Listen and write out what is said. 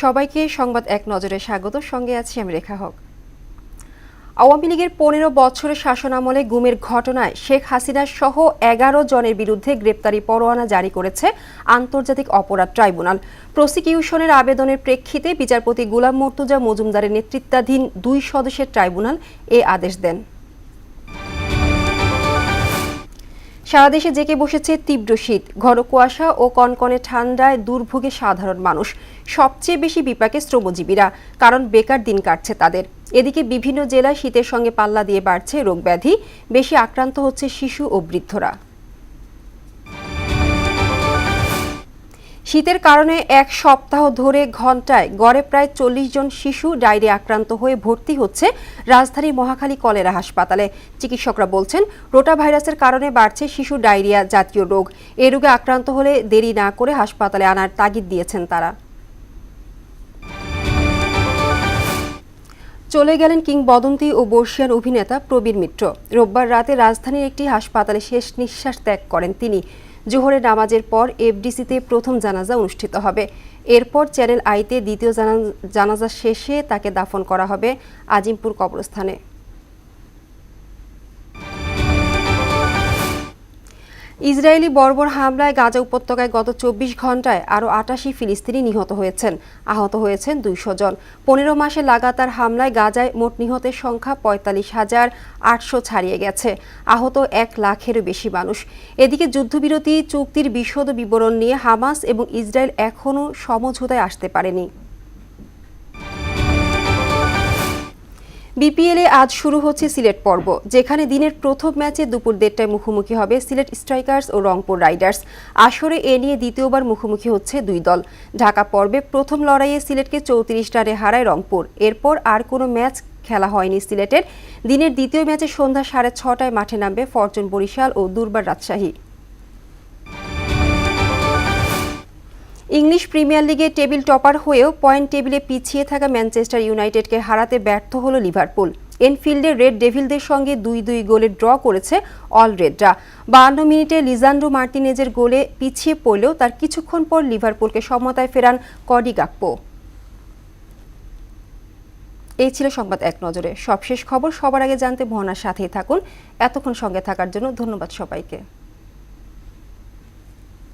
সবাইকে সংবাদ এক নজরে স্বাগত। সঙ্গে আছি আমি রেখা হক। আওয়ামী লীগের ১৫ বছরের শাসনামলে গুমের ঘটনায় শেখ হাসিনা সহ ১১ জনের বিরুদ্ধে গ্রেপ্তারি পরোয়ানা জারি করেছে আন্তর্জাতিক অপরাধ ট্রাইব্যুনাল। প্রসিকিউশনের আবেদনের প্রেক্ষিতে বিচারপতি গোলাম মর্তুজা মজুমদারের নেতৃত্বাধীন ২ সদস্যের ট্রাইব্যুনাল এ আদেশ দেন। সারা দেশে জেঁকে বসেছে তীব্র শীত, ঘন কুয়াশা ও কনকনে ঠান্ডায় দুর্ভোগে সাধারণ মানুষ। সবচেয়ে বেশি বিপাকে শ্রমজীবীরা, কারণ বেকার দিন কাটছে তাদের। এদিকে বিভিন্ন জেলায় শীতের সঙ্গে পাল্লা দিয়ে বাড়ছে রোগব্যাধি, বেশি আক্রান্ত হচ্ছে শিশু ও বৃদ্ধরা। শীতের কারণে এক সপ্তাহ ধরে ঘন্টায় গড়ে প্রায় ৪০ জন শিশু ডায়রিয়া আক্রান্ত হয়ে ভর্তি হচ্ছে রাজধানীর মহাখালী কলেরা হাসপাতালে। চিকিৎসকরা বলছেন, রোটা ভাইরাসের কারণে বাড়ছে শিশু ডায়রিয়া জাতীয় রোগ। এ রোগে আক্রান্ত হলে দেরি না করে হাসপাতালে আনার তাগিদ দিয়েছেন তারা। চলে গেলেন কিংবদন্তি ও বর্ষিয়ান অভিনেতা প্রবীর মিত্র। রোববার রাতে রাজধানীর একটি হাসপাতালে শেষ নিঃশ্বাস ত্যাগ করেন তিনি। জোহরের নামাজের পর এফডিসিতে প্রথম জানাজা অনুষ্ঠিত হবে। এরপর চ্যানেল আইতে দ্বিতীয় জানাজা শেষে তাকে দাফন করা হবে আজিমপুর কবরস্থানে। ইসরায়েলি বর্বর হামলায় গাজা উপত্যকায় গত ২৪ ঘন্টায় আরও ৮৮ ফিলিস্তিনি নিহত হয়েছেন। আহত হয়েছেন ২০০ জন। ১৫ মাসে লাগাতার হামলায় গাজায় মোট নিহতের সংখ্যা ৪৫,৮০০ ছাড়িয়ে গেছে। আহত ১ লাখেরও বেশি মানুষ। এদিকে যুদ্ধবিরতি চুক্তির বিশদ বিবরণ নিয়ে হামাস এবং ইসরায়েল এখনও সমঝোতায় আসতে পারেনি। বিপিএলে আজ শুরু হচ্ছে সিলেট পর্ব, যেখানে দিনের প্রথম ম্যাচে দুপুর ১:৩০টায় মুখোমুখি হবে সিলেট স্ট্রাইকার্স ও রংপুর রাইডার্স। আসরে এ নিয়ে দ্বিতীয়বার মুখোমুখি হচ্ছে দুই দল। ঢাকা পর্বে প্রথম লড়াইয়ে সিলেটকে ৩৪ রানে হারায় রংপুর। এরপর আর কোনো ম্যাচ খেলা হয়নি সিলেটের। দিনের দ্বিতীয় ম্যাচে সন্ধ্যা ৬:৩০টায় মাঠে নামবে ফরচুন বরিশাল ও দুর্বার রাজশাহী। ইংলিশ প্রিমিয়ার লিগে টেবিল টপার হয়েও পয়েন্ট টেবিলে পিছিয়ে থাকা ম্যানচেস্টার ইউনাইটেডকে হারাতে ব্যর্থ হল লিভারপুল। এনফিল্ডে রেড ডেভিলদের সঙ্গে ২-২ গোলে ড্র করেছে অল রেডরা। ৫২ মিনিটে লিজান্ড্রো মার্টিনেজের গোলে পিছিয়ে পড়লেও তার কিছুক্ষণ পর লিভারপুলকে সমতায় ফেরান কডি গাকপো। এই ছিল সংবাদ এক নজরে। সবশেষ খবর সবার আগে জানতে মোহনার সাথেই থাকুন। এতক্ষণ সঙ্গে থাকার জন্য ধন্যবাদ সবাইকে।